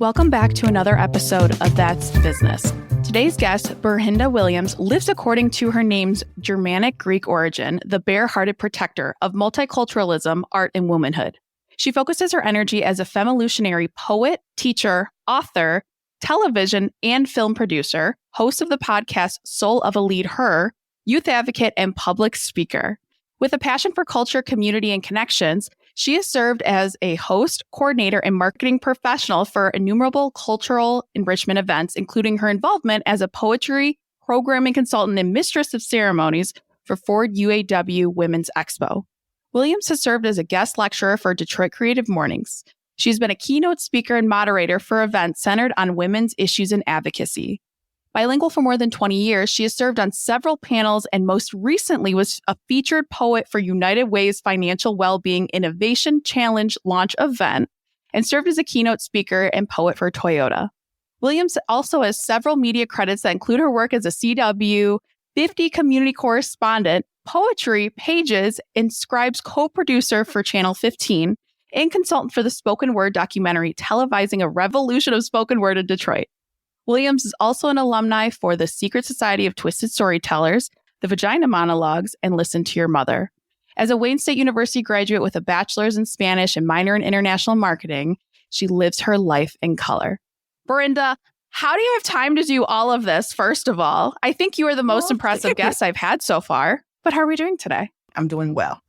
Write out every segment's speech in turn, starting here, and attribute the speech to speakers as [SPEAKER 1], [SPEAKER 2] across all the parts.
[SPEAKER 1] Welcome back to another episode of That's Business. Today's guest, Ber-Henda Williams, lives according to her name's Germanic Greek origin, the bare-hearted protector of multiculturalism, art, and womanhood. She focuses her energy as a femolutionary poet, teacher, author, television and film producer, host of the podcast Soul of a Lead Her, youth advocate, and public speaker. With a passion for culture, community, and connections, she has served as a host, coordinator, and marketing professional for innumerable cultural enrichment events, including her involvement as a poetry, programming consultant, and mistress of ceremonies for Ford UAW Women's Expo. Williams has served as a guest lecturer for Detroit Creative Mornings. She's been a keynote speaker and moderator for events centered on women's issues and advocacy. Bilingual for more than 20 years, she has served on several panels and most recently was a featured poet for United Way's Financial Wellbeing Innovation Challenge launch event and served as a keynote speaker and poet for Toyota. Williams also has several media credits that include her work as a CW, 50 community correspondent, poetry, pages, and scribes co-producer for Channel 15, and consultant for the spoken word documentary televising a revolution of spoken word in Detroit. Williams is also an alumni for the Secret Society of Twisted Storytellers, the Vagina Monologues, and Listen to Your Mother. As a Wayne State University graduate with a bachelor's in Spanish and minor in international marketing, she lives her life in color. Ber-Henda, how do you have time to do all of this, first of all? I think you are the most impressive guest I've had so far, but how are we doing today?
[SPEAKER 2] I'm doing well.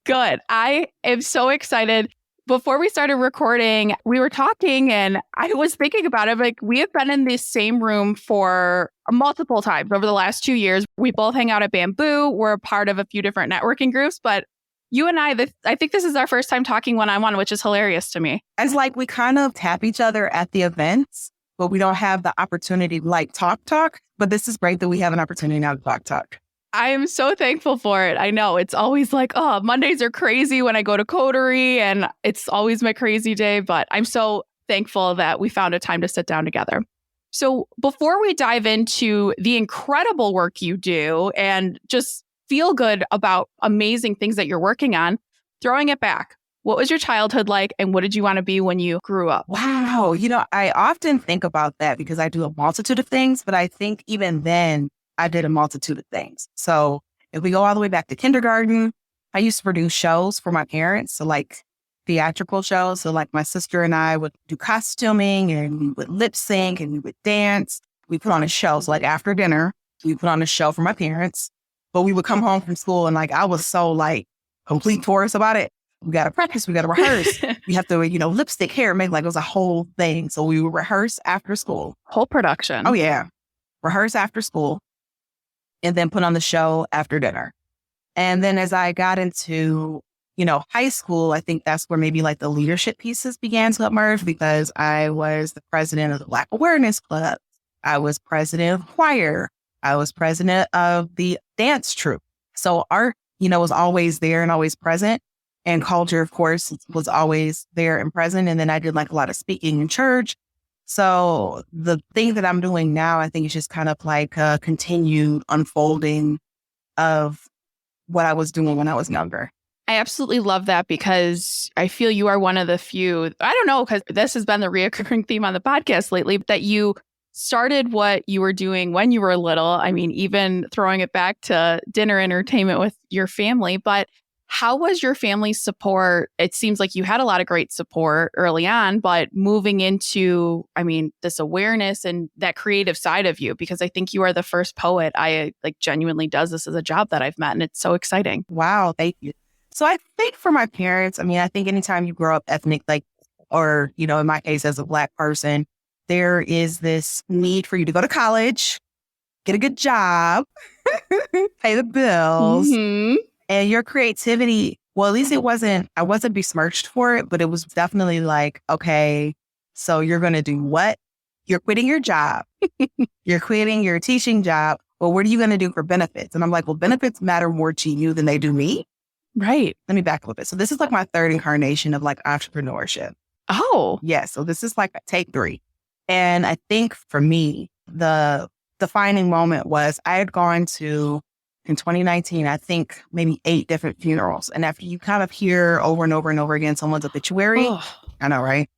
[SPEAKER 1] Good. I am so excited. Before we started recording, we were talking and I was thinking about it. Like, we have been in this same room for multiple times over the last 2 years. We both hang out at Bamboo. We're a part of a few different networking groups, but you and I think this is our first time talking one-on-one, which is hilarious to me.
[SPEAKER 2] It's like we kind of tap each other at the events, but we don't have the opportunity to like talk. But this is great that we have an opportunity now to talk.
[SPEAKER 1] I am so thankful for it. I know it's always like, oh, Mondays are crazy when I go to Coterie and it's always my crazy day, but I'm so thankful that we found a time to sit down together. So before we dive into the incredible work you do and just feel good about amazing things that you're working on, throwing it back, what was your childhood like and what did you want to be when you grew up?
[SPEAKER 2] Wow. I often think about that because I do a multitude of things, but I think even then, I did a multitude of things. So if we go all the way back to kindergarten, I used to produce shows for my parents. So like theatrical shows. So like my sister and I would do costuming and we would lip sync and we would dance. We put on a show. So like after dinner, we put on a show for my parents, but we would come home from school and like, I was so like complete tourist about it. We got to practice. We got to rehearse. We have to, lipstick, hair, make like it was a whole thing. So we would rehearse after school.
[SPEAKER 1] Whole production.
[SPEAKER 2] Oh yeah. Rehearse after school. And then put on the show after dinner. And then as I got into, high school, I think that's where maybe like the leadership pieces began to emerge because I was the president of the Black Awareness Club. I was president of choir. I was president of the dance troupe. So art, was always there and always present. And culture, of course, was always there and present. And then I did like a lot of speaking in church. So the thing that I'm doing now, I think is just kind of like a continued unfolding of what I was doing when I was younger.
[SPEAKER 1] I absolutely love that because I feel you are one of the few, I don't know, because this has been the reoccurring theme on the podcast lately, that you started what you were doing when you were little. I mean, even throwing it back to dinner entertainment with your family, but how was your family's support? It seems like you had a lot of great support early on, but moving into, this awareness and that creative side of you, because I think you are the first poet I genuinely does this as a job that I've met. And it's so exciting.
[SPEAKER 2] Wow. Thank you. So I think for my parents, I think anytime you grow up ethnic, or, in my case, as a Black person, there is this need for you to go to college, get a good job, pay the bills. Mm-hmm. And your creativity, well, at least I wasn't besmirched for it, but it was definitely like, okay, so you're going to do what? You're quitting your job. You're quitting your teaching job. Well, what are you going to do for benefits? And I'm like, well, benefits matter more to you than they do me.
[SPEAKER 1] Right.
[SPEAKER 2] Let me back a little bit. So this is like my third incarnation of like entrepreneurship.
[SPEAKER 1] Oh.
[SPEAKER 2] Yeah. So this is like take 3. And I think for me, the defining moment was I had gone to, in 2019, I think maybe 8 different funerals. And after you kind of hear over and over and over again someone's obituary, I know, right?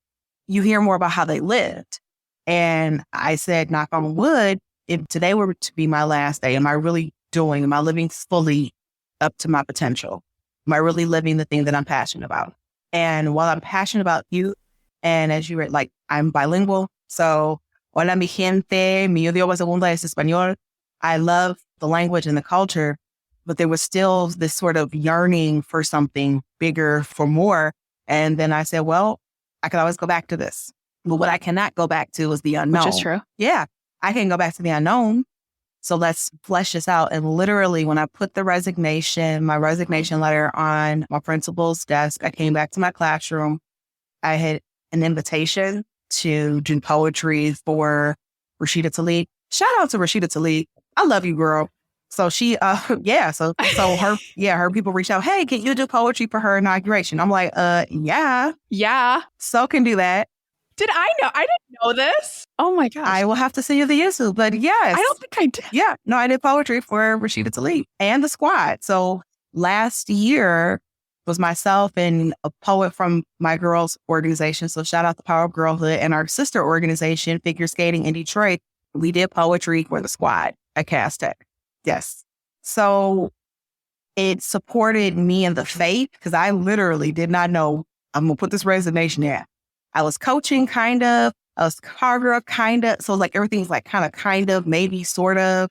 [SPEAKER 2] you hear more about how they lived. And I said, knock on wood, if today were to be my last day, am I living fully up to my potential? Am I really living the thing that I'm passionate about? And while I'm passionate about youth, and as you read, like, I'm bilingual. So, hola mi gente, mi idioma segunda es español. I love the language and the culture, but there was still this sort of yearning for something bigger, for more. And then I said, well, I could always go back to this. But what I cannot go back to is the unknown.
[SPEAKER 1] Which is true.
[SPEAKER 2] Yeah, I can go back to the unknown. So let's flesh this out. And literally, when I put my resignation letter on my principal's desk, I came back to my classroom. I had an invitation to do poetry for Rashida Tlaib. Shout out to Rashida Tlaib. I love you, girl. So she, her people reached out. Hey, can you do poetry for her inauguration? I'm like, yeah.
[SPEAKER 1] Yeah.
[SPEAKER 2] So can do that.
[SPEAKER 1] Did I know? I didn't know this. Oh my gosh.
[SPEAKER 2] I will have to send you the YouTube, but yes.
[SPEAKER 1] I don't think I did.
[SPEAKER 2] Yeah. No, I did poetry for Rashida Tlaib and the squad. So last year was myself and a poet from my girls' organization. So shout out the Power of Girlhood, and our sister organization, Figure Skating in Detroit. We did poetry for the squad at Cass Tech. Yes. So it supported me in the faith, because I literally did not know, I'm going to put this resignation in. I was coaching, kind of. I was choreographer, kind of. So like everything's like kind of, maybe, sort of.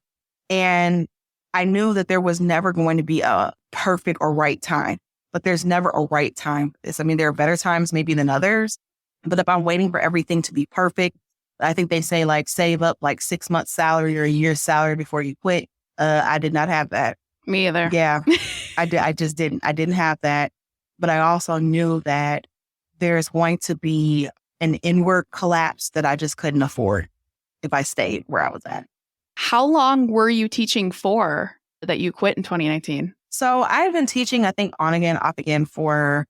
[SPEAKER 2] And I knew that there was never going to be a perfect or right time, but there's never a right time. There are better times maybe than others. But if I'm waiting for everything to be perfect, I think they say like save up like 6 months salary or a year's salary before you quit. I did not have that.
[SPEAKER 1] Me either.
[SPEAKER 2] Yeah, I just didn't. I didn't have that. But I also knew that there's going to be an inward collapse that I just couldn't afford if I stayed where I was at.
[SPEAKER 1] How long were you teaching for that you quit in 2019?
[SPEAKER 2] So I've been teaching, I think, on again, off again for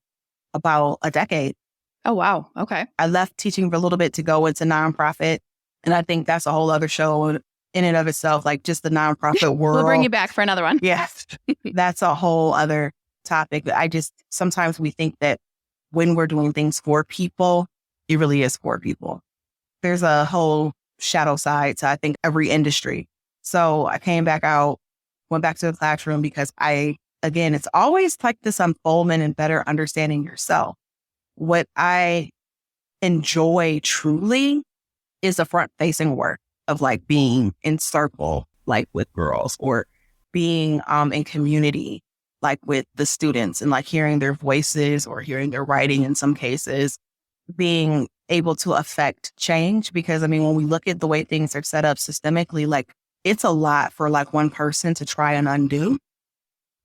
[SPEAKER 2] about a decade.
[SPEAKER 1] Oh, wow. Okay.
[SPEAKER 2] I left teaching for a little bit to go into nonprofit. And I think that's a whole other show in and of itself, like just the nonprofit world.
[SPEAKER 1] We'll bring you back for another one.
[SPEAKER 2] Yes. That's a whole other topic. Sometimes we think that when we're doing things for people, it really is for people. There's a whole shadow side to, I think, every industry. So I came back out, went back to the classroom because it's always like this unfoldment and better understanding yourself. What I enjoy truly is the front facing work of like being in circle, like with girls, or being in community, like with the students, and like hearing their voices or hearing their writing in some cases, being able to affect change. Because when we look at the way things are set up systemically, like it's a lot for like one person to try and undo.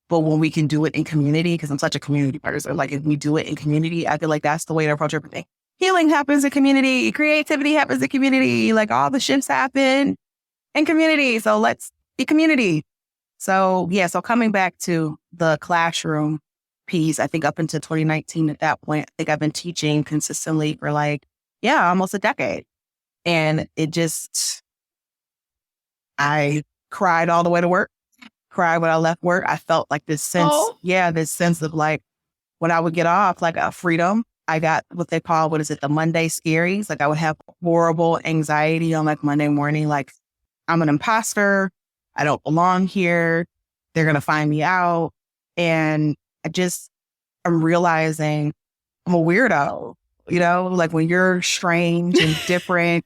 [SPEAKER 2] But when we can do it in community, because I'm such a community person, like if we do it in community, I feel like that's the way to approach everything. Healing happens in community. Creativity happens in community. Like all the shifts happen in community. So let's be community. So so coming back to the classroom piece, I think up until 2019 at that point, I think I've been teaching consistently for almost a decade. And I cried all the way to work, cried when I left work. I felt like this sense, this sense of like when I would get off, like a freedom. I got what they call, the Monday scaries. Like I would have horrible anxiety on like Monday morning. Like I'm an imposter. I don't belong here. They're going to find me out. And I'm realizing I'm a weirdo, like when you're strange and different.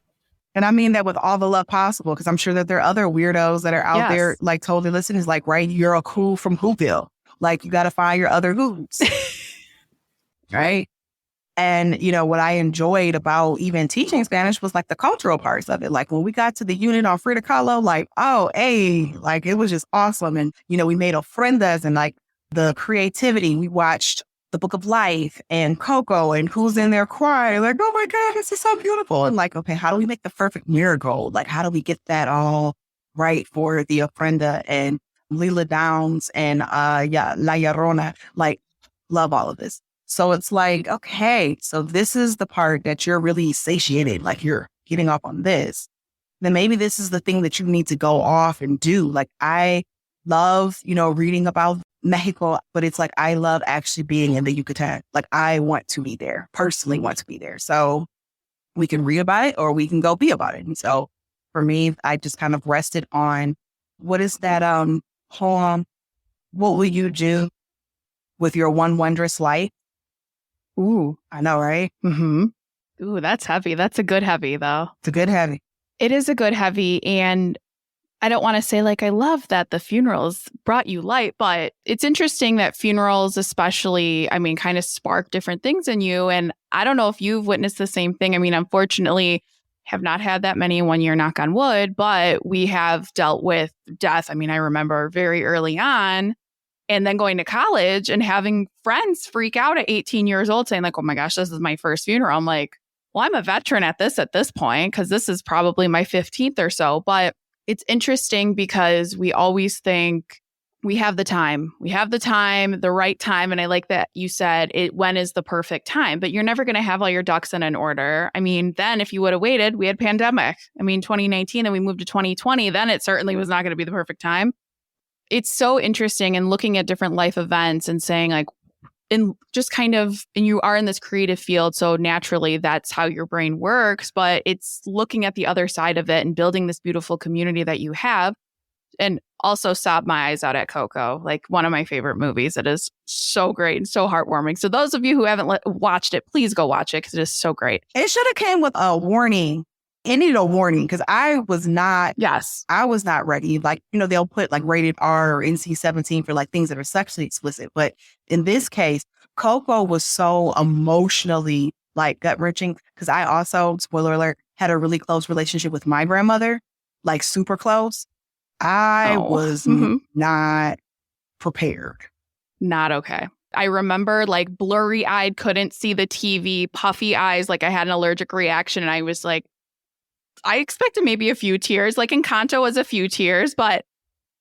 [SPEAKER 2] And I mean that with all the love possible, because I'm sure that there are other weirdos that are out there, like totally listening. Is like, right, you're a cool from Whoville. Like you got to find your other who's. Right. And, what I enjoyed about even teaching Spanish was like the cultural parts of it. Like when we got to the unit on Frida Kahlo, like, like it was just awesome. And, we made ofrendas and like the creativity. We watched The Book of Life and Coco and Who's in There Crying. Like, oh my God, this is so beautiful. And like, okay, how do we make the perfect miracle? Like, how do we get that all right for the ofrenda? And Lila Downs and La Llorona, like, love all of this. So it's like, okay, so this is the part that you're really satiated, like you're getting off on this. Then maybe this is the thing that you need to go off and do. Like I love, reading about Mexico, but it's like I love actually being in the Yucatan. Like I want to be there, personally want to be there. So We can read about it or we can go be about it. And so for me, I just kind of rested on what is that poem? What will you do with your one wondrous life?
[SPEAKER 1] Ooh.
[SPEAKER 2] I know, right?
[SPEAKER 1] Mm-hmm. Ooh, that's heavy. That's a good heavy, though.
[SPEAKER 2] It's a good heavy.
[SPEAKER 1] It is a good heavy. And I don't want to say I love that the funerals brought you light, but it's interesting that funerals especially, kind of spark different things in you. And I don't know if you've witnessed the same thing. Unfortunately, have not had that many in 1 year, knock on wood, but we have dealt with death. I remember very early on and then going to college and having friends freak out at 18 years old saying oh my gosh, this is my first funeral. I'm like, well, I'm a veteran at this point because this is probably my 15th or so. But it's interesting because we always think we have the time. We have the time, the right time. And I like that you said when is the perfect time, but you're never going to have all your ducks in an order. Then if you would have waited, we had pandemic. 2019 and we moved to 2020, then it certainly was not going to be the perfect time. It's so interesting and looking at different life events and saying and you are in this creative field. So naturally that's how your brain works, but it's looking at the other side of it and building this beautiful community that you have. And also sobbed my eyes out at Coco, one of my favorite movies. It is so great and so heartwarming. So those of you who haven't watched it, please go watch it because it is so great.
[SPEAKER 2] It should have came with a warning. It needed a warning because I was not ready. They'll put rated R or NC-17 for things that are sexually explicit. But in this case, Coco was so emotionally gut-wrenching because I also, spoiler alert, had a really close relationship with my grandmother, super close. I was not prepared.
[SPEAKER 1] Not okay. I remember blurry-eyed, couldn't see the TV, puffy eyes, I had an allergic reaction. And I was I expected maybe a few tears. Encanto was a few tears, but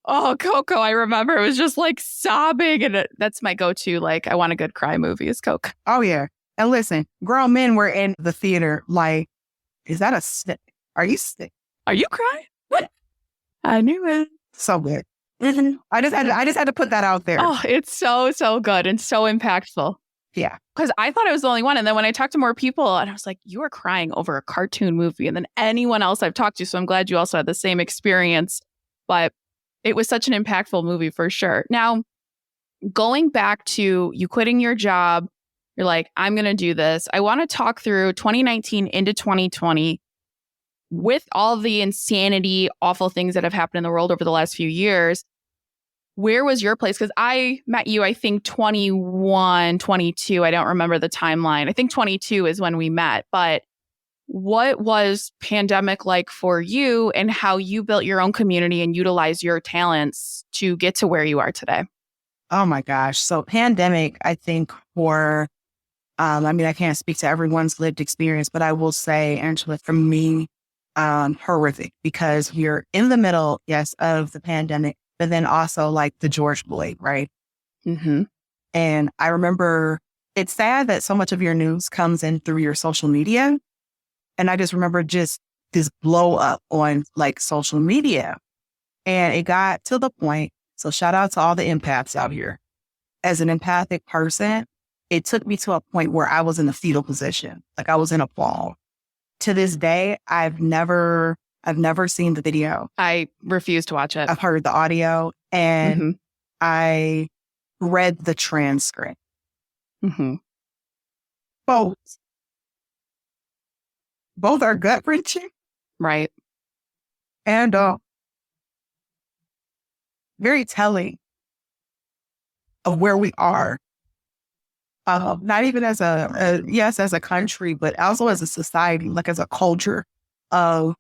[SPEAKER 1] Coco, I remember it was just sobbing. And that's my go-to. I want a good cry movie is Coco.
[SPEAKER 2] Oh, yeah. And listen, grown men were in the theater. Is that a stick? Are you sick?
[SPEAKER 1] Are you crying? What? I knew it.
[SPEAKER 2] So good. Mm-hmm. I just had to put that out there.
[SPEAKER 1] Oh, it's so, so good and so impactful.
[SPEAKER 2] Yeah.
[SPEAKER 1] Because I thought I was the only one. And then when I talked to more people, and I was like, you are crying over a cartoon movie. And then anyone else I've talked to. So I'm glad you also had the same experience. But it was such an impactful movie for sure. Now, going back to you quitting your job, you're like, I'm going to do this. I want to talk through 2019 into 2020 with all the insanity, awful things that have happened in the world over the last few years. Where was your place? Because I met you, I think 21, 22. I don't remember the timeline. I think 22 is when we met. But what was pandemic like for you and how you built your own community and utilized your talents to get to where you are today?
[SPEAKER 2] Oh, my gosh. So pandemic, I think for, I can't speak to everyone's lived experience, but I will say, Angela, for me, horrific because you're in the middle, yes, of the pandemic, but then also the George Floyd, right?
[SPEAKER 1] Mm-hmm.
[SPEAKER 2] And I remember it's sad that so much of your news comes in through your social media. And I just remember just this blow up on social media. And it got to the point. So shout out to all the empaths out here. As an empathic person, it took me to a point where I was in a fetal position. I was in a fall. To this day, I've never seen the video.
[SPEAKER 1] I refuse to watch it.
[SPEAKER 2] I've heard the audio and I read the transcript.
[SPEAKER 1] Mm-hmm.
[SPEAKER 2] Both are gut-wrenching.
[SPEAKER 1] Right.
[SPEAKER 2] And very telling of where we are. Not even as as a country, but also as a society, as a culture of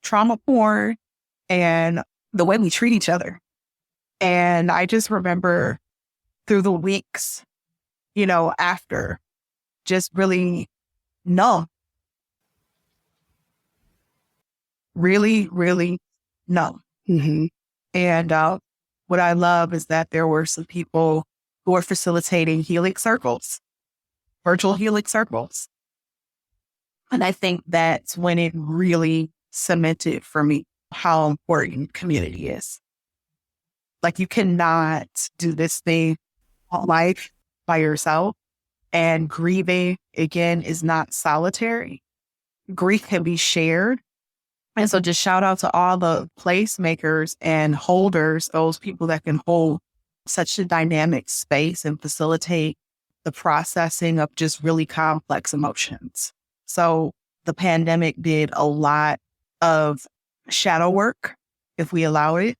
[SPEAKER 2] trauma porn and the way we treat each other. And I just remember through the weeks, after just really numb. Really, really numb.
[SPEAKER 1] Mm-hmm.
[SPEAKER 2] And what I love is that there were some people who are facilitating healing circles, virtual healing circles. And I think that's when it really cemented for me how important community is. You cannot do this thing all life by yourself. And grieving, again, is not solitary. Grief can be shared. And so just shout out to all the placemakers and holders, those people that can hold such a dynamic space and facilitate the processing of just really complex emotions. So the pandemic did a lot of shadow work, if we allow it.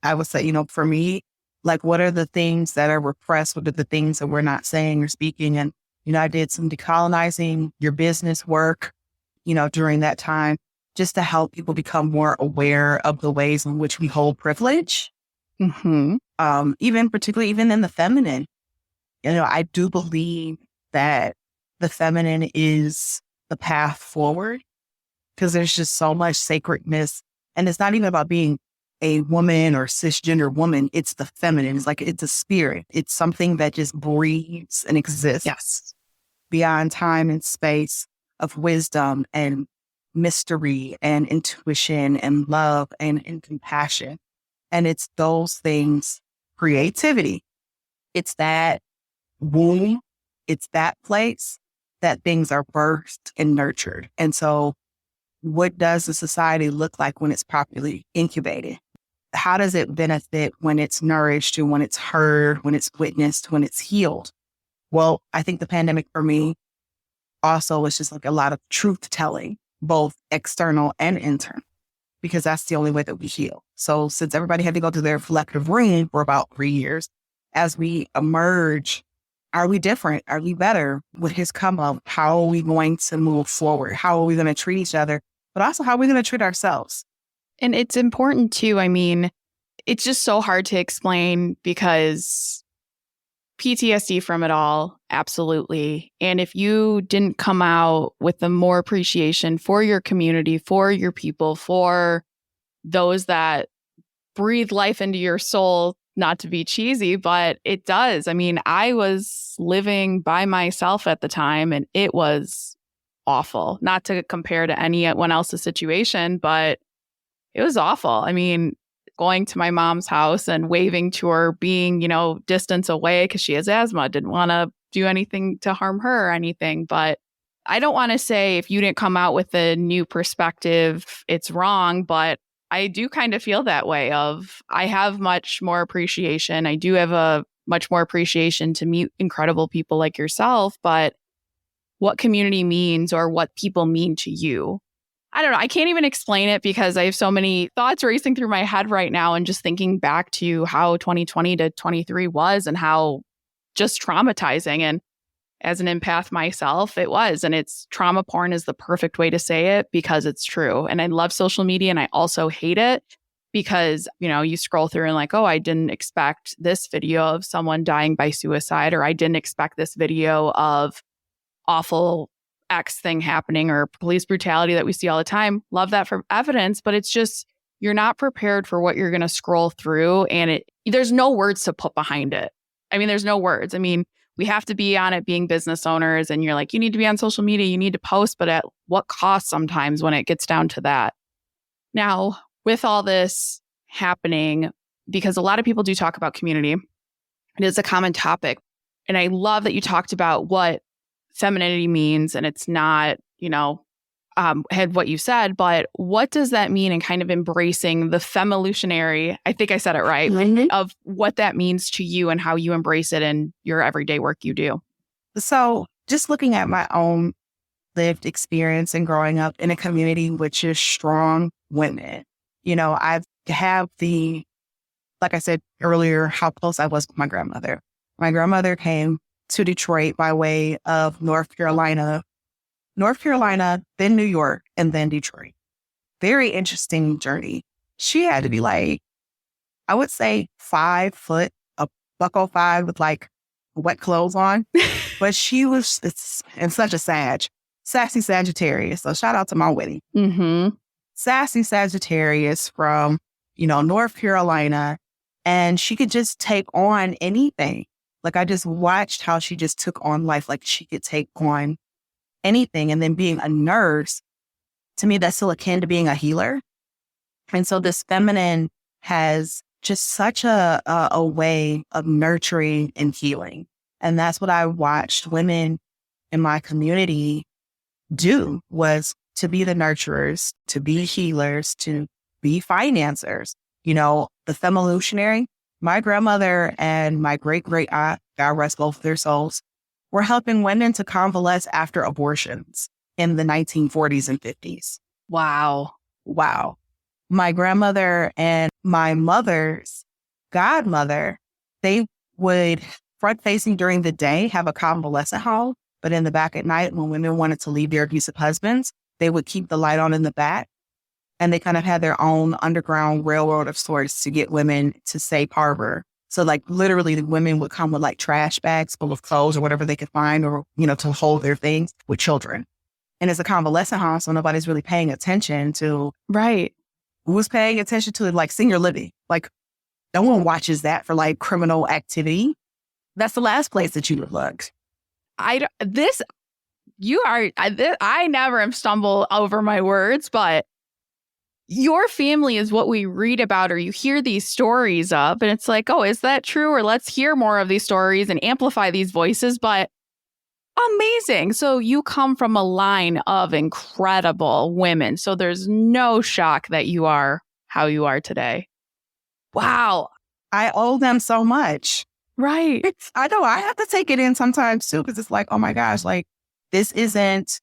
[SPEAKER 2] I would say, for me, like, what are the things that are repressed? What are the things that we're not saying or speaking? And, I did some decolonizing your business work, during that time, just to help people become more aware of the ways in which we hold privilege.
[SPEAKER 1] Mm-hmm.
[SPEAKER 2] Particularly in the feminine. I do believe that the feminine is the path forward because there's just so much sacredness. And it's not even about being a woman or cisgender woman. It's the feminine. It's like, it's a spirit. It's something that just breathes and exists.
[SPEAKER 1] Yes.
[SPEAKER 2] Beyond time and space, of wisdom and mystery and intuition and love and compassion. And it's those things, creativity. It's that womb. It's that place that things are birthed and nurtured. And so what does the society look like when it's properly incubated? How does it benefit when it's nourished and when it's heard, when it's witnessed, when it's healed? Well, I think the pandemic for me also was just like a lot of truth telling, both external and internal, because that's the only way that we heal. So since everybody had to go to their collective room for about 3 years, as we emerge, are we different? Are we better? What has come up? How are we going to move forward? How are we going to treat each other? But also, how are we going to treat ourselves?
[SPEAKER 1] And it's important too. I mean, it's just so hard to explain because PTSD from it all, absolutely. And if you didn't come out with the more appreciation for your community, for your people, for those that breathe life into your soul, not to be cheesy, but it does. I mean, I was living by myself at the time and it was awful. Not to compare to anyone else's situation, but it was awful. I mean, going to my mom's house and waving to her, being, distance away because she has asthma, didn't want to do anything to harm her or anything. But I don't want to say if you didn't come out with a new perspective, it's wrong. But I do kind of feel that way I have much more appreciation. I do have a much more appreciation to meet incredible people like yourself. But what community means or what people mean to you, I don't know. I can't even explain it because I have so many thoughts racing through my head right now and just thinking back to how 2020 to 23 was and how just traumatizing. And as an empath myself, it was. And it's trauma porn is the perfect way to say it because it's true. And I love social media and I also hate it because, you scroll through and like, oh, I didn't expect this video of someone dying by suicide, or I didn't expect this video of awful X thing happening or police brutality that we see all the time. Love that for evidence, but it's just, you're not prepared for what you're going to scroll through and there's no words to put behind it. I mean, there's no words. I mean, we have to be on it being business owners and you're like, you need to be on social media, you need to post, but at what cost sometimes when it gets down to that? Now, with all this happening, because a lot of people do talk about community, it is a common topic. And I love that you talked about what femininity means, and it's not, had what you said, but what does that mean in kind of embracing the femolutionary, I think I said it right, of what that means to you and how you embrace it in your everyday work you do? So
[SPEAKER 2] just looking at my own lived experience and growing up in a community which is strong women, I have like I said earlier, how close I was with my grandmother. My grandmother came to Detroit by way of North Carolina, then New York, and then Detroit. Very interesting journey. She had to be like, I would say 5 foot, a bucko 5 with like wet clothes on. But she was and such a sassy Sagittarius. So shout out to my wedding.
[SPEAKER 1] Mm-hmm.
[SPEAKER 2] Sassy Sagittarius from, North Carolina. And she could just take on anything. Like I just watched how she just took on life. Like she could take on anything. And then being a nurse, to me, that's still akin to being a healer. And so this feminine has just such a way of nurturing and healing. And that's what I watched women in my community do, was to be the nurturers, to be healers, to be financiers. You know, the femolutionary, my grandmother and my great-great aunt, God rest both their souls, were helping women to convalesce after abortions in the 1940s and 50s.
[SPEAKER 1] Wow.
[SPEAKER 2] Wow. My grandmother and my mother's godmother, they would front-facing during the day have a convalescent home, but in the back at night, when women wanted to leave their abusive husbands, they would keep the light on in the back. And they kind of had their own underground railroad of sorts to get women to safe harbor. So like literally the women would come with like trash bags full of clothes or whatever they could find, or, you know, to hold their things with children. And it's a convalescent home, so nobody's really paying attention to who's paying attention to like senior living. Like no one watches that for like criminal activity. That's the last place that you would look.
[SPEAKER 1] I never am stumble over my words, but your family is what we read about or you hear these stories of. And it's like, oh, is that true? Or let's hear more of these stories and amplify these voices. But amazing. So you come from a line of incredible women. So there's no shock that you are how you are today. Wow.
[SPEAKER 2] I owe them so much.
[SPEAKER 1] Right.
[SPEAKER 2] I know. I have to take it in sometimes too, because it's like, oh my gosh, like this isn't,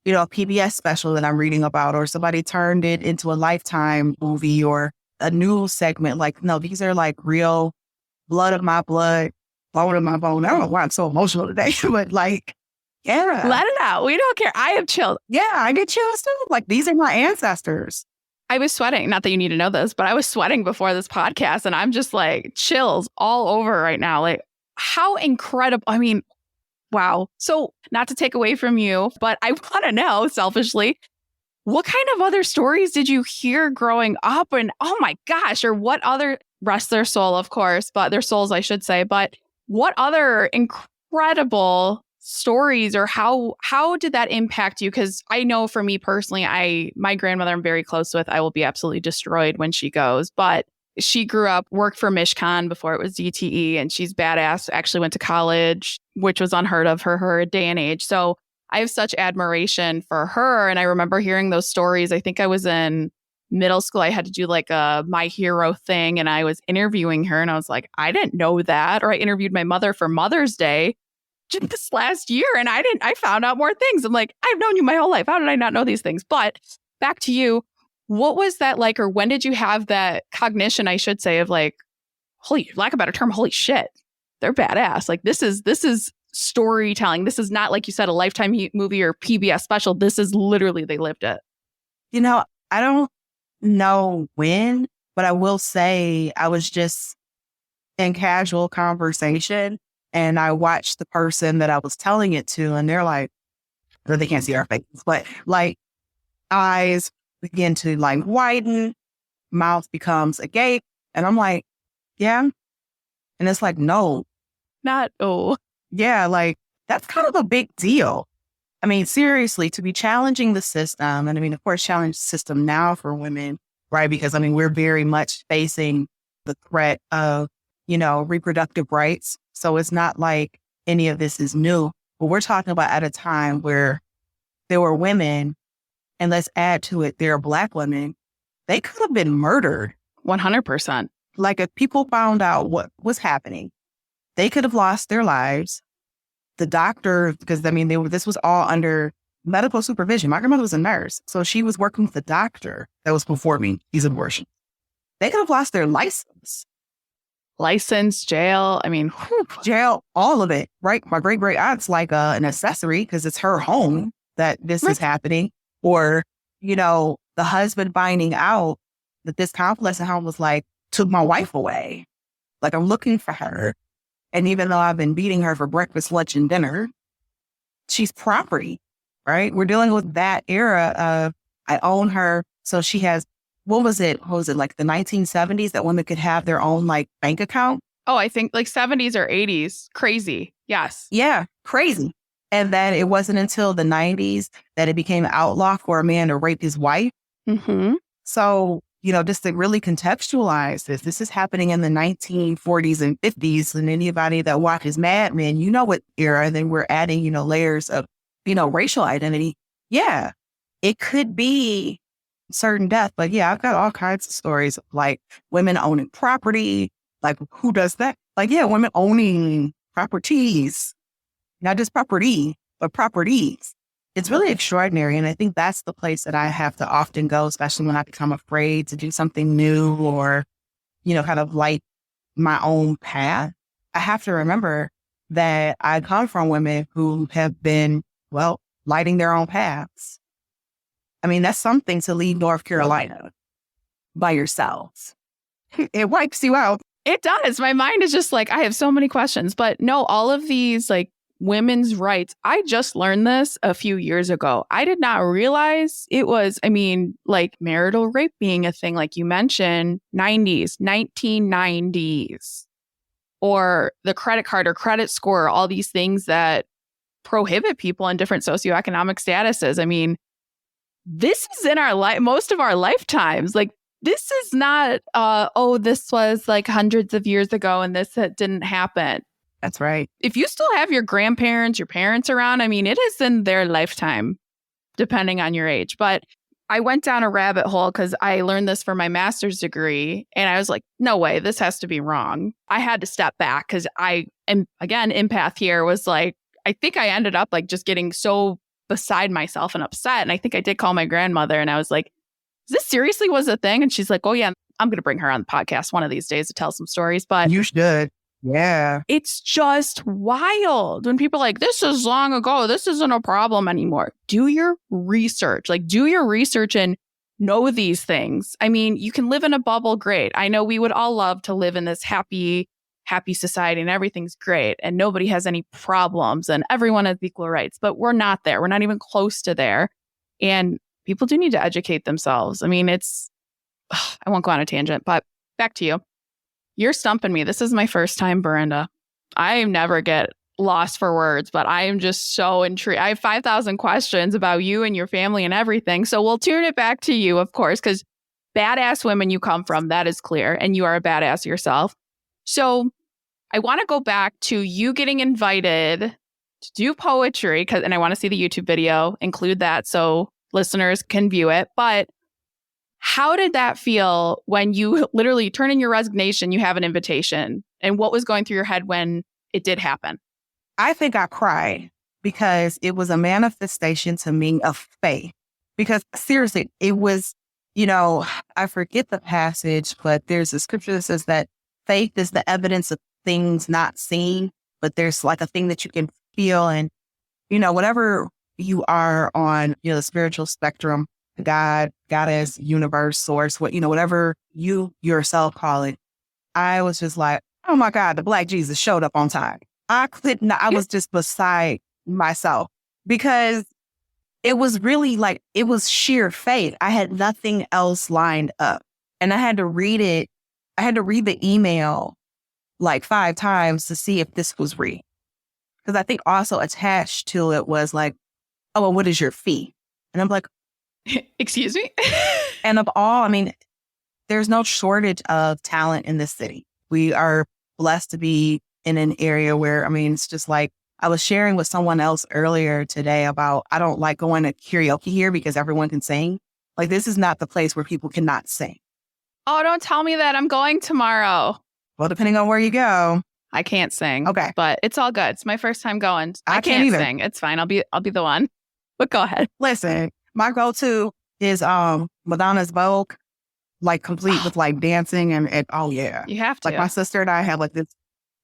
[SPEAKER 2] you know, a PBS special that I'm reading about, or somebody turned it into a Lifetime movie or a news segment. Like, no, these are like real blood of my blood, bone of my bone. I don't know why I'm so emotional today, but like, yeah.
[SPEAKER 1] Let it out. We don't care. I have chills.
[SPEAKER 2] Yeah, I get chills too. Like, these are my ancestors.
[SPEAKER 1] I was sweating. Not that you need to know this, but I was sweating before this podcast and I'm just like chills all over right now. Like, how incredible. I mean, wow. So not to take away from you, but I want to know selfishly, what kind of other stories did you hear growing up? And oh my gosh, or what other, rest their soul, of course, but their souls, I should say, but what other incredible stories or how did that impact you? Because I know for me personally, my grandmother I'm very close with, I will be absolutely destroyed when she goes, but she grew up, worked for Mishcon before it was DTE, and she's badass, actually went to college, which was unheard of for her day and age. So I have such admiration for her. And I remember hearing those stories. I think I was in middle school. I had to do like a My Hero thing, and I was interviewing her and I was like, I didn't know that. Or I interviewed my mother for Mother's Day just this last year, and I found out more things. I'm like, I've known you my whole life. How did I not know these things? But back to you. What was that like, or when did you have that cognition, I should say, of like, holy, lack of a better term, holy shit, they're badass. Like this is storytelling. This is not, like you said, a Lifetime movie or PBS special. This is literally, they lived it.
[SPEAKER 2] You know, I don't know when, but I will say I was just in casual conversation and I watched the person that I was telling it to, and they're like, or they can't see our faces, but like eyes begin to like widen, mouth becomes agape. And I'm like, yeah. And it's like, no.
[SPEAKER 1] Not, oh.
[SPEAKER 2] Yeah, like that's kind of a big deal. I mean, seriously, to be challenging the system, and I mean, of course, challenge the system now for women, right? Because I mean, we're very much facing the threat of, you know, reproductive rights. So it's not like any of this is new, but we're talking about at a time where there were women, and let's add to it, there are Black women, they could have been murdered.
[SPEAKER 1] 100%.
[SPEAKER 2] Like if people found out what was happening, they could have lost their lives. The doctor, because I mean, this was all under medical supervision. My grandmother was a nurse, so she was working with the doctor that was performing these abortions. They could have lost their license.
[SPEAKER 1] License, jail, I mean, whew.
[SPEAKER 2] Jail, all of it, right? My great-great aunt's like an accessory because it's her home that this is happening. Or, you know, the husband finding out that this convalescent home was like, took my wife away. Like, I'm looking for her. And even though I've been beating her for breakfast, lunch, and dinner, she's property, right? We're dealing with that era of I own her. So she has, what was it, like the 1970s that women could have their own like bank account?
[SPEAKER 1] Oh, I think like 70s or 80s. Crazy. Yes.
[SPEAKER 2] Yeah, crazy. And then it wasn't until the 90s that it became outlaw for a man to rape his wife.
[SPEAKER 1] Mm-hmm.
[SPEAKER 2] So just to really contextualize this is happening in the 1940s and 50s. And anybody that watches Mad Men, what era, and then we're adding, layers of, racial identity. Yeah, it could be certain death, but yeah, I've got all kinds of stories of like women owning property. Like, who does that? Like, yeah, women owning properties, not just property, but properties. It's really extraordinary. And I think that's the place that I have to often go, especially when I become afraid to do something new or, kind of light my own path. I have to remember that I come from women who have been, lighting their own paths. I mean, that's something to leave North Carolina by yourselves. It wipes you out.
[SPEAKER 1] It does. My mind is just like, I have so many questions. But no, all of these like women's rights, I just learned this a few years ago. I did not realize it was, like marital rape being a thing, like you mentioned, 1990s, or the credit card or credit score, all these things that prohibit people in different socioeconomic statuses. This is in our most of our lifetimes. Like, this is not, this was like hundreds of years ago and this didn't happen.
[SPEAKER 2] That's right.
[SPEAKER 1] If you still have your grandparents, your parents around, it is in their lifetime, depending on your age. But I went down a rabbit hole because I learned this for my master's degree. And I was like, no way, this has to be wrong. I had to step back because empath here was like, I think I ended up like just getting so beside myself and upset. And I think I did call my grandmother and I was like, this seriously was a thing? And she's like, oh yeah, I'm going to bring her on the podcast one of these days to tell some stories. But
[SPEAKER 2] you should. Yeah.
[SPEAKER 1] It's just wild when people are like, this is long ago. This isn't a problem anymore. Do your research. Do your research and know these things. You can live in a bubble. Great. I know we would all love to live in this happy society and everything's great and nobody has any problems and everyone has equal rights, but we're not there. We're not even close to there. And people do need to educate themselves. I won't go on a tangent, but back to you. You're stumping me. This is my first time, Ber-Henda. I never get lost for words, but I am just so intrigued. I have 5,000 questions about you and your family and everything. So we'll tune it back to you, of course, because badass women you come from, that is clear. And you are a badass yourself. So I want to go back to you getting invited to do poetry, and I want to see the YouTube video, include that so listeners can view it. But how did that feel when you literally turn in your resignation, you have an invitation, and what was going through your head when it did happen?
[SPEAKER 2] I think I cried because it was a manifestation to me of faith. Because seriously, it was, I forget the passage, but there's a scripture that says that faith is the evidence of things not seen, but there's like a thing that you can feel. And, whatever you are on, the spiritual spectrum, God, goddess, universe, source, whatever you yourself call it. I was just like, oh my God, the Black Jesus showed up on time. I was just beside myself because it was really like, it was sheer faith. I had nothing else lined up and I had to read it. I had to read the email like 5 times to see if this was real. Because I think also attached to it was like, oh, well, what is your fee? And I'm like,
[SPEAKER 1] excuse me?
[SPEAKER 2] And of all, there's no shortage of talent in this city. We are blessed to be in an area where, it's just like, I was sharing with someone else earlier today about, I don't like going to karaoke here because everyone can sing. Like, this is not the place where people cannot sing.
[SPEAKER 1] Oh, don't tell me that. I'm going tomorrow.
[SPEAKER 2] Well, depending on where you go.
[SPEAKER 1] I can't sing.
[SPEAKER 2] Okay.
[SPEAKER 1] But it's all good. It's my first time going.
[SPEAKER 2] I can't either.
[SPEAKER 1] Sing. It's fine. I'll be the one. But go ahead.
[SPEAKER 2] Listen. My go-to is Madonna's Vogue, like complete with like dancing and oh yeah.
[SPEAKER 1] You have to.
[SPEAKER 2] Like my sister and I have like this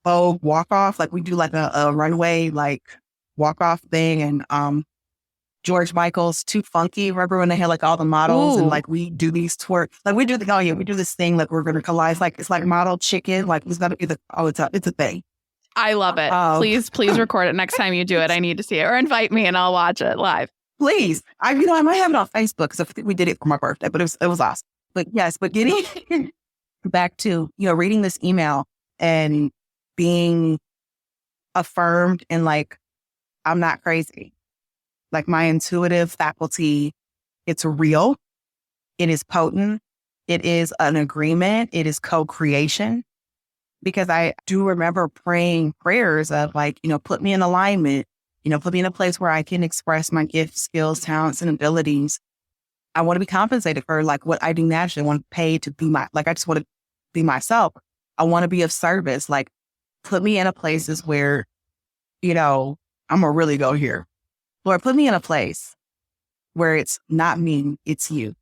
[SPEAKER 2] Vogue walk-off, like we do like a runway like walk-off thing, and George Michael's Too Funky. Remember when they had like all the models? Ooh. And like we do these twerk, like we do this thing like we're gonna collide, like it's like model chicken, like it's gonna be it's a thing.
[SPEAKER 1] I love it. Please record it next time you do it. I need to see it, or invite me and I'll watch it live.
[SPEAKER 2] Please. I might have it on Facebook because I think we did it for my birthday, but it was awesome. But yes, but getting back to, reading this email and being affirmed and like, I'm not crazy. Like my intuitive faculty, it's real. It is potent. It is an agreement. It is co-creation. Because I do remember praying prayers of like, put me in alignment, put me in a place where I can express my gifts, skills, talents, and abilities. I want to be compensated for like what I do naturally. I want to pay to be I just want to be myself. I want to be of service. Like, put me in a places where, I'm going to really go here. Lord, put me in a place where it's not me, it's you,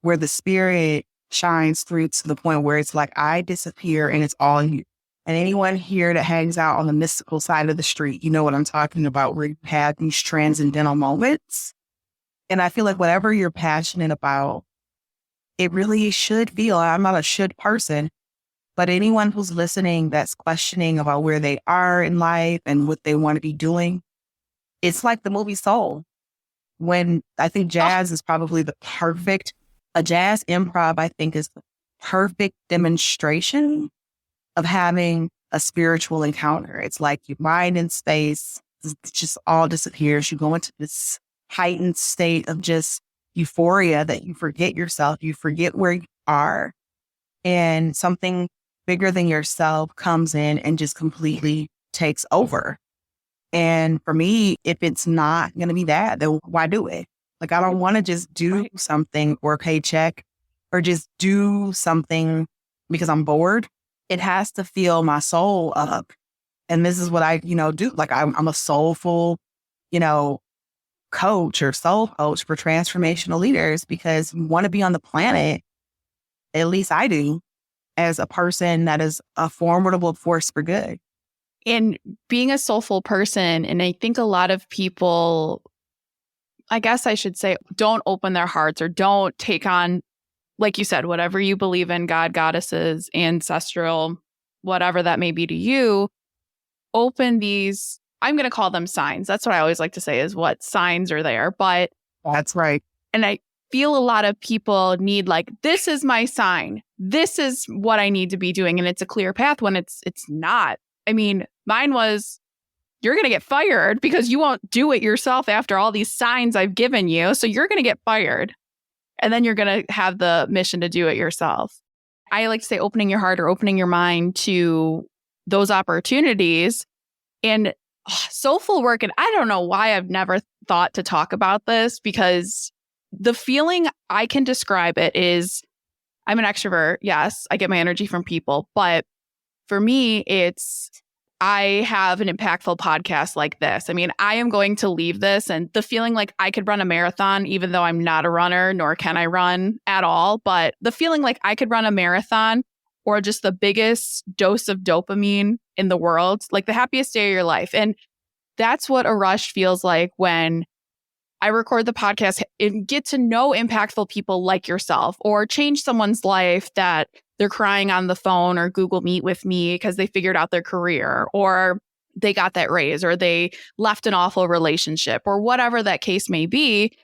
[SPEAKER 2] where the spirit shines through to the point where it's like I disappear and it's all you. And anyone here that hangs out on the mystical side of the street, you know what I'm talking about, where you have these transcendental moments. And I feel like whatever you're passionate about, it really should feel, I'm not a should person, but anyone who's listening that's questioning about where they are in life and what they want to be doing, it's like the movie Soul. When I think jazz is probably a jazz improv, I think, is the perfect demonstration of having a spiritual encounter. It's like your mind and space just all disappears. You go into this heightened state of just euphoria that you forget yourself. You forget where you are, and something bigger than yourself comes in and just completely takes over. And for me, if it's not going to be that, then why do it? Like, I don't want to just do something or a paycheck or just do something because I'm bored. It has to fill my soul up. And this is what I, do. Like, I'm a soulful, coach or soul coach for transformational leaders, because you want to be on the planet, at least I do, as a person that is a formidable force for good.
[SPEAKER 1] And being a soulful person, and I think a lot of people, I guess I should say, don't open their hearts or don't take on, like you said, whatever you believe in, God, goddesses, ancestral, whatever that may be to you, open these, I'm going to call them signs. That's what I always like to say, is what signs are there. But
[SPEAKER 2] that's right.
[SPEAKER 1] And I feel a lot of people need like, this is my sign. This is what I need to be doing. And it's a clear path when it's not. I mean, mine was, you're going to get fired because you won't do it yourself after all these signs I've given you. So you're going to get fired. And then you're going to have the mission to do it yourself. I like to say opening your heart or opening your mind to those opportunities. And soulful work, and I don't know why I've never thought to talk about this, because the feeling I can describe it is, I'm an extrovert. Yes, I get my energy from people. But for me, it's, I have an impactful podcast like this. I mean, I am going to leave this, and the feeling like I could run a marathon, even though I'm not a runner, nor can I run at all. But the feeling like I could run a marathon, or just the biggest dose of dopamine in the world, like the happiest day of your life. And that's what a rush feels like when I record the podcast and get to know impactful people like yourself, or change someone's life that they're crying on the phone or Google Meet with me because they figured out their career, or they got that raise, or they left an awful relationship, or whatever that case may be.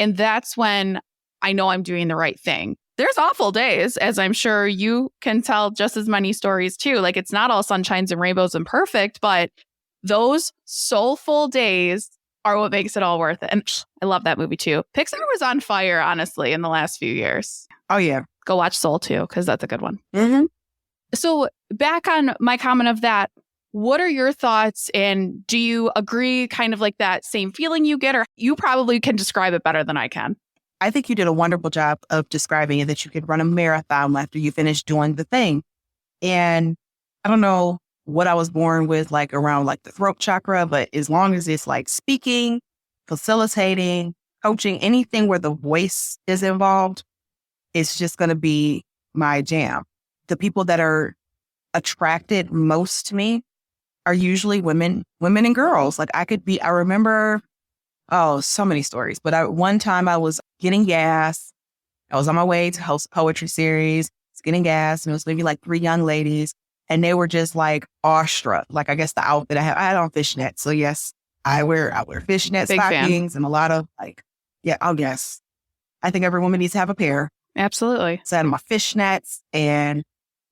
[SPEAKER 1] And that's when I know I'm doing the right thing. There's awful days, as I'm sure you can tell just as many stories too. Like, it's not all sunshines and rainbows and perfect, but those soulful days are what makes it all worth it. And I love that movie too. Pixar was on fire, honestly, in the last few years.
[SPEAKER 2] Oh, yeah.
[SPEAKER 1] Go watch Soul too, because that's a good one.
[SPEAKER 2] Mm-hmm.
[SPEAKER 1] So back on my comment of that, what are your thoughts? And do you agree kind of like that same feeling you get, or you probably can describe it better than I can?
[SPEAKER 2] I think you did a wonderful job of describing it, that you could run a marathon after you finish doing the thing. And I don't know what I was born with, like around like the throat chakra, but as long as it's like speaking, facilitating, coaching, anything where the voice is involved, it's just going to be my jam. The people that are attracted most to me are usually women and girls. Like I remember, so many stories, but one time I was getting gas. I was on my way to host a poetry series, getting gas, and it was maybe like 3 young ladies, and they were just like awestruck. Like, I guess the outfit I had on fishnets. So yes, I wear fishnet
[SPEAKER 1] Big
[SPEAKER 2] stockings
[SPEAKER 1] fan.
[SPEAKER 2] and a lot of yes. I think every woman needs to have a pair.
[SPEAKER 1] Absolutely.
[SPEAKER 2] So I had my fishnets and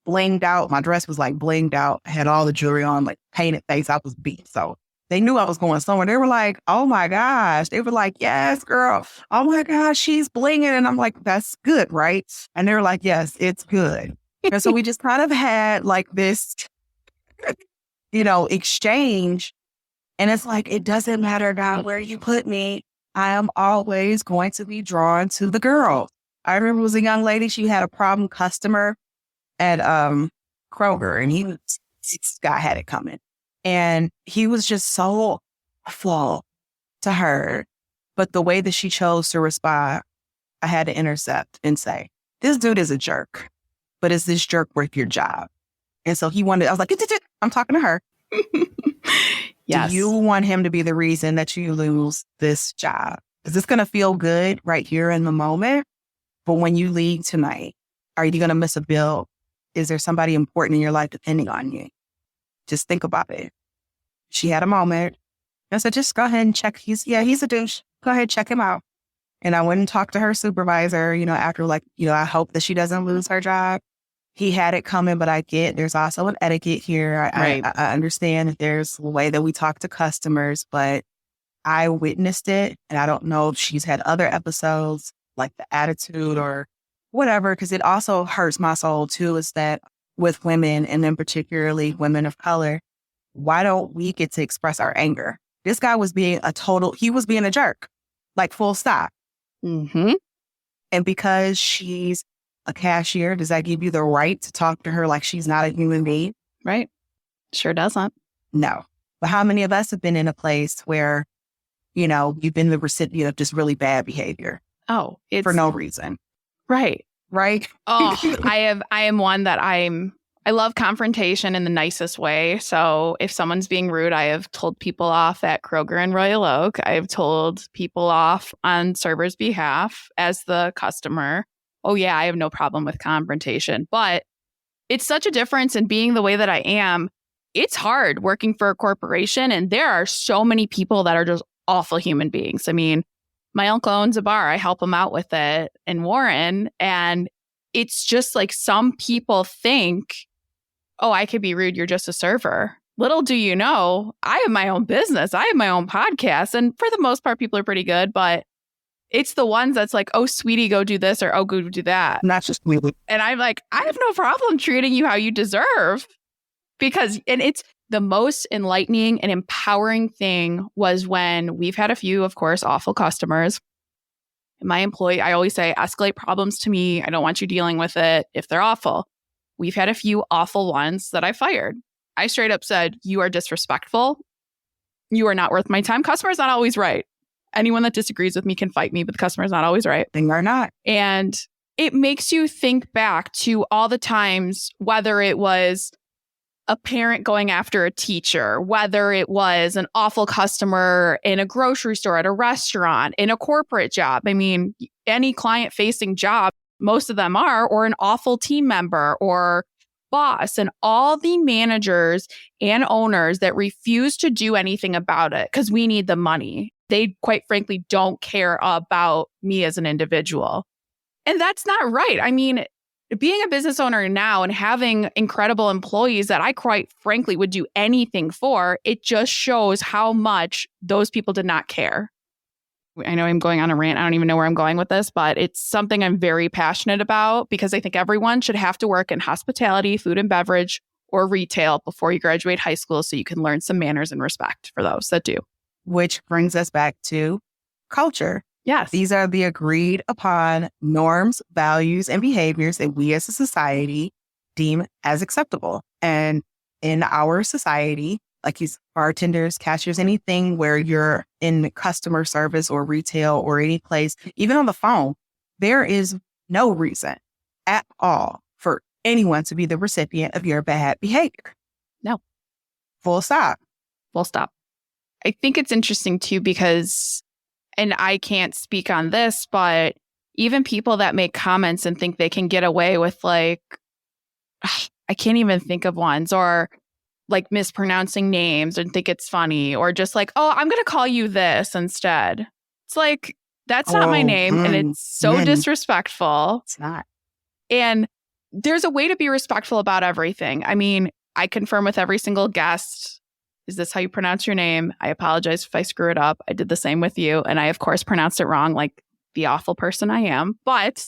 [SPEAKER 2] blinged out. My dress was like blinged out. I had all the jewelry on, like painted face. I was beat. So They knew I was going somewhere. They were like, oh my gosh. They were like, yes, girl. Oh my gosh, she's blinging. And I'm like, that's good, right? And they were like, yes, it's good. And so we just kind of had like this, exchange. And it's like, it doesn't matter, God, where you put me. I am always going to be drawn to the girl. I remember it was a young lady. She had a problem customer at Kroger, and this guy had it coming. And he was just so awful to her. But the way that she chose to respond, I had to intercept and say, this dude is a jerk, but is this jerk worth your job? And so I was like, I'm talking to her.
[SPEAKER 1] Yes.
[SPEAKER 2] Do you want him to be the reason that you lose this job? Is this going to feel good right here in the moment? But when you leave tonight, are you going to miss a bill? Is there somebody important in your life depending on you? Just think about it. She had a moment. I said, just go ahead and check. He's a douche. Go ahead, check him out. And I went and talked to her supervisor, after I hope that she doesn't lose her job. He had it coming, but there's also an etiquette here.
[SPEAKER 1] Right.
[SPEAKER 2] I understand that there's a way that we talk to customers, but I witnessed it. And I don't know if she's had other episodes like the attitude or whatever, because it also hurts my soul too, is that with women, and then particularly women of color, why don't we get to express our anger? This guy was being a jerk, like full stop.
[SPEAKER 1] Mm-hmm.
[SPEAKER 2] And because she's a cashier, does that give you the right to talk to her like she's not a human being?
[SPEAKER 1] Right. Sure doesn't.
[SPEAKER 2] No. But how many of us have been in a place where, you've been the recipient of just really bad behavior?
[SPEAKER 1] Oh, it's
[SPEAKER 2] for no reason.
[SPEAKER 1] Right.
[SPEAKER 2] Right.
[SPEAKER 1] Oh, I am one that I love confrontation in the nicest way. So if someone's being rude, I have told people off at Kroger and Royal Oak. I have told people off on servers' behalf as the customer. Oh yeah, I have no problem with confrontation, but it's such a difference in being the way that I am. It's hard working for a corporation, and there are so many people that are just awful human beings. I mean, my uncle owns a bar. I help him out with it in Warren. And it's just like some people think, oh, I could be rude. You're just a server. Little do you know, I have my own business. I have my own podcast. And for the most part, people are pretty good. But it's the ones that's like, oh, sweetie, go do this, or oh, go do that.
[SPEAKER 2] Not just me.
[SPEAKER 1] And I'm like, I have no problem treating you how you deserve. And it's the most enlightening and empowering thing was when we've had a few, of course, awful customers. My employee, I always say, escalate problems to me. I don't want you dealing with it if they're awful. We've had a few awful ones that I fired. I straight up said, you are disrespectful. You are not worth my time. Customer's not always right. Anyone that disagrees with me can fight me, but the customer's not always right.
[SPEAKER 2] They are not.
[SPEAKER 1] And it makes you think back to all the times, whether it was a parent going after a teacher, whether it was an awful customer in a grocery store, at a restaurant, in a corporate job. I mean, any client-facing job, most of them are, or an awful team member or boss, and all the managers and owners that refuse to do anything about it because we need the money. They, quite frankly, don't care about me as an individual. And that's not right. I mean, being a business owner now and having incredible employees that I quite frankly would do anything for, it just shows how much those people did not care. I know I'm going on a rant. I don't even know where I'm going with this, but it's something I'm very passionate about because I think everyone should have to work in hospitality, food and beverage, or retail before you graduate high school so you can learn some manners and respect for those that do.
[SPEAKER 2] Which brings us back to culture.
[SPEAKER 1] Yes.
[SPEAKER 2] These are the agreed upon norms, values, and behaviors that we as a society deem as acceptable. And in our society, like these bartenders, cashiers, anything where you're in customer service or retail or any place, even on the phone, there is no reason at all for anyone to be the recipient of your bad behavior.
[SPEAKER 1] No.
[SPEAKER 2] Full stop.
[SPEAKER 1] Full stop. I think it's interesting too because, and I can't speak on this, but even people that make comments and think they can get away with like, I can't even think of ones, or like mispronouncing names and think it's funny, or just like, oh, I'm going to call you this instead. It's like, that's not my name. And it's so disrespectful.
[SPEAKER 2] It's not.
[SPEAKER 1] And there's a way to be respectful about everything. I mean, I confirm with every single guest, is this how you pronounce your name? I apologize if I screw it up. I did the same with you. And I, of course, pronounced it wrong like the awful person I am. But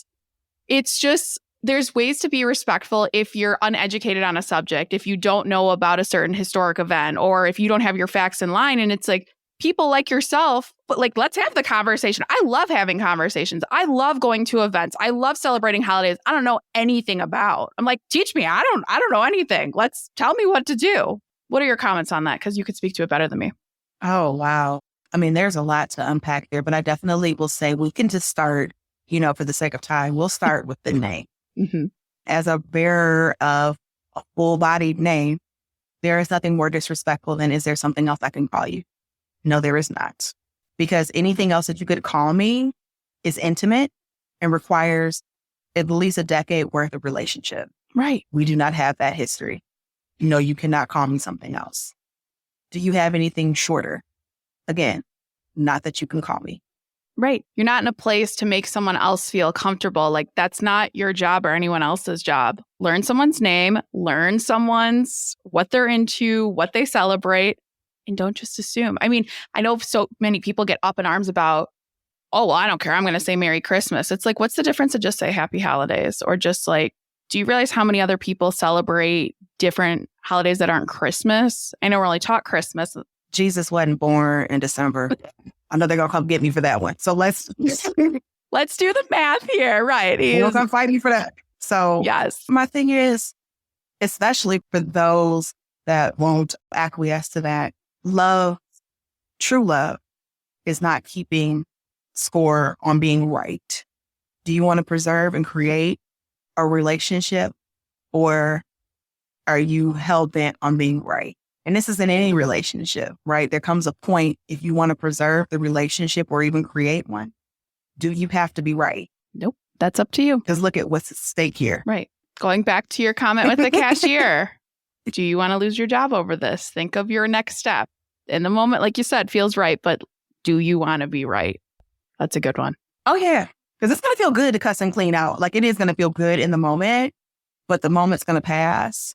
[SPEAKER 1] it's just, there's ways to be respectful if you're uneducated on a subject, if you don't know about a certain historic event, or if you don't have your facts in line. And it's like people like yourself, but like, let's have the conversation. I love having conversations. I love going to events. I love celebrating holidays I don't know anything about. I'm like, teach me. I don't know anything. Let's tell me what to do. What are your comments on that? Because you could speak to it better than me.
[SPEAKER 2] Oh, wow. I mean, there's a lot to unpack there, but I definitely will say we can just start, for the sake of time, we'll start with the name.
[SPEAKER 1] Mm-hmm.
[SPEAKER 2] As a bearer of a full-bodied name, there is nothing more disrespectful than, is there something else I can call you? No, there is not. Because anything else that you could call me is intimate and requires at least a decade worth of relationship.
[SPEAKER 1] Right.
[SPEAKER 2] We do not have that history. No, you cannot call me something else. Do you have anything shorter? Again, not that you can call me.
[SPEAKER 1] Right. You're not in a place to make someone else feel comfortable. Like that's not your job or anyone else's job. Learn someone's name, learn someone's what they're into, what they celebrate, and don't just assume. I mean, I know so many people get up in arms about, oh, well, I don't care. I'm going to say Merry Christmas. It's like, what's the difference to just say Happy Holidays? Or just like, do you realize how many other people celebrate different holidays that aren't Christmas? I know we're only taught Christmas.
[SPEAKER 2] Jesus wasn't born in December. I know they're going to come get me for that one. So let's do
[SPEAKER 1] the math here. Right.
[SPEAKER 2] They're going to fight me for that. So
[SPEAKER 1] yes,
[SPEAKER 2] my thing is, especially for those that won't acquiesce to that, love, true love, is not keeping score on being right. Do you want to preserve and create a relationship, or are you hell-bent on being right? And this is in any relationship, right? There comes a point, if you want to preserve the relationship or even create one, do you have to be right?
[SPEAKER 1] Nope. That's up to you.
[SPEAKER 2] Because look at what's at stake here.
[SPEAKER 1] Right. Going back to your comment with the cashier. Do you want to lose your job over this? Think of your next step. In the moment, like you said, feels right, but do you want to be right? That's a good one.
[SPEAKER 2] Oh, yeah. Because it's going to feel good to cuss and clean out. Like it is going to feel good in the moment, but the moment's going to pass.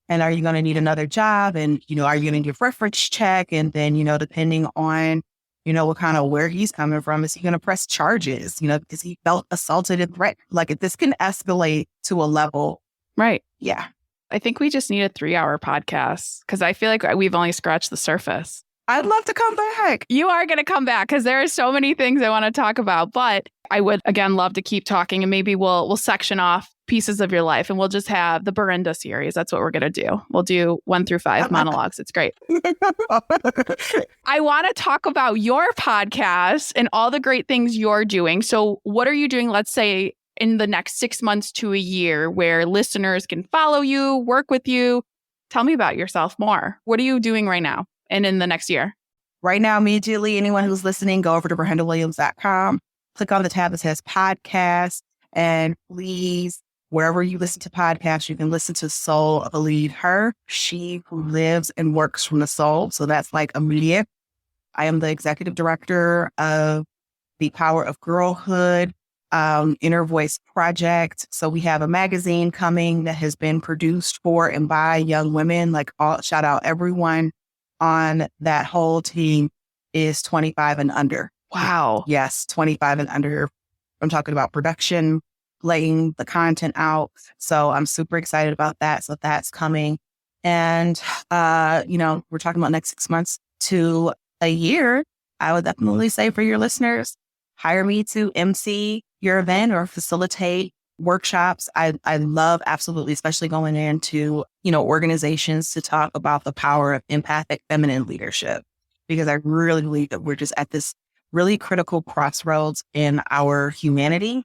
[SPEAKER 2] And are you going to need another job? And, are you going to give reference check? And then, depending on, what kind of where he's coming from, is he going to press charges, because he felt assaulted and threatened? Like this can escalate to a level.
[SPEAKER 1] Right.
[SPEAKER 2] Yeah.
[SPEAKER 1] I think we just need a 3-hour podcast because I feel like we've only scratched the surface.
[SPEAKER 2] I'd love to come back.
[SPEAKER 1] You are going to come back because there are so many things I want to talk about. But I would, again, love to keep talking, and maybe we'll section off pieces of your life and we'll just have the Ber-Henda series. That's what we're going to do. We'll do 1 through 5 monologues. It's great. I want to talk about your podcast and all the great things you're doing. So what are you doing, let's say, in the next 6 months to a year where listeners can follow you, work with you? Tell me about yourself more. What are you doing right now and in the next year?
[SPEAKER 2] Right now, immediately, anyone who's listening, go over to berhendawilliams.com, click on the tab that says podcast, and please, wherever you listen to podcasts, you can listen to Soul of a Lead Her, she who lives and works from the soul. So that's like immediate. I am the executive director of the Power of Girlhood Inner Voice Project. So we have a magazine coming that has been produced for and by young women. Shout out everyone on that whole team is 25 and under.
[SPEAKER 1] Wow.
[SPEAKER 2] Yes, 25 and under. I'm talking about production, laying the content out. So I'm super excited about that. So that's coming. And, we're talking about next 6 months to a year. I would definitely say for your listeners, hire me to MC your event or facilitate workshops. I love absolutely, especially going into, organizations to talk about the power of empathic feminine leadership, because I really believe that we're just at this really critical crossroads in our humanity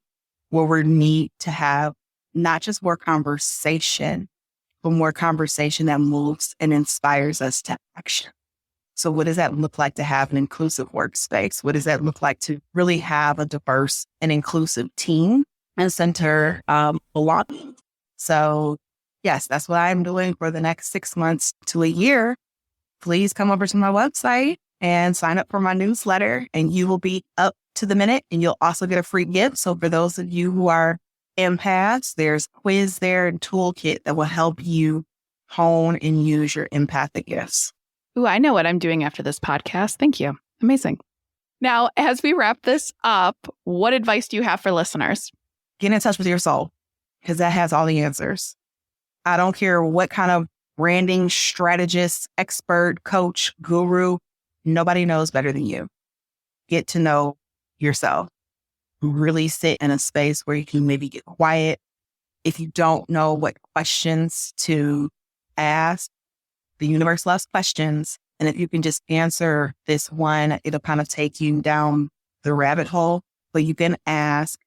[SPEAKER 2] where we need to have not just more conversation, but more conversation that moves and inspires us to action. So what does that look like to have an inclusive workspace? What does that look like to really have a diverse and inclusive team and center belonging? So yes, that's what I'm doing for the next 6 months to a year. Please come over to my website and sign up for my newsletter, and you will be up to the minute, and you'll also get a free gift. So for those of you who are empaths, there's a quiz there and toolkit that will help you hone and use your empathic gifts.
[SPEAKER 1] Ooh, I know what I'm doing after this podcast. Thank you. Amazing. Now, as we wrap this up, what advice do you have for listeners?
[SPEAKER 2] Get in touch with your soul, because that has all the answers. I don't care what kind of branding strategist, expert, coach, guru, nobody knows better than you. Get to know yourself. Really sit in a space where you can maybe get quiet. If you don't know what questions to ask, the universe loves questions. And if you can just answer this one, it'll kind of take you down the rabbit hole. But you can ask,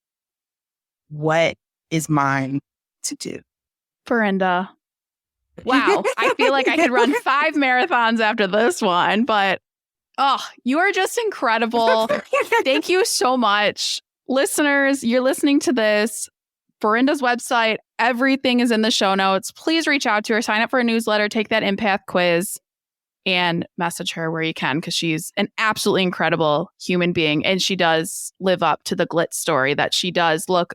[SPEAKER 2] what is mine to do?
[SPEAKER 1] Ber-Henda. Wow. I feel like I could run 5 marathons after this one, but you are just incredible. Thank you so much. Listeners, you're listening to this. Ber-Henda's website, everything is in the show notes. Please reach out to her, sign up for a newsletter, take that empath quiz, and message her where you can, because she's an absolutely incredible human being. And she does live up to the glitz story that she does look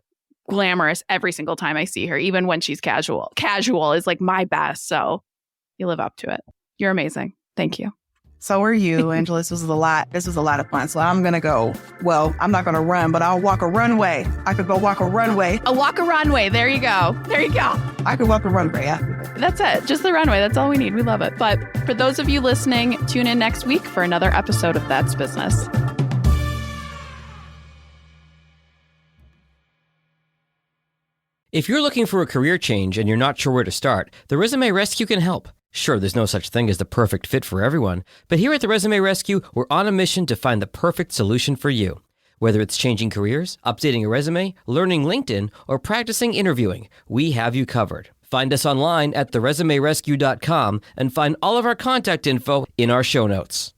[SPEAKER 1] glamorous every single time I see her, even when she's casual. Casual is like my best. So you live up to it. You're amazing. Thank you.
[SPEAKER 2] So are you, Angela. This was a lot of fun. So I'm going to go. Well, I'm not going to run, but I'll walk a runway. I could go walk a runway.
[SPEAKER 1] Walk a runway. There you go. There you go.
[SPEAKER 2] I could walk a runway after this.
[SPEAKER 1] That's it. Just the runway. That's all we need. We love it. But for those of you listening, tune in next week for another episode of That's Business.
[SPEAKER 3] If you're looking for a career change and you're not sure where to start, the Resume Rescue can help. Sure, there's no such thing as the perfect fit for everyone, but here at the Resume Rescue, we're on a mission to find the perfect solution for you. Whether it's changing careers, updating a resume, learning LinkedIn, or practicing interviewing, we have you covered. Find us online at theresumerescue.com and find all of our contact info in our show notes.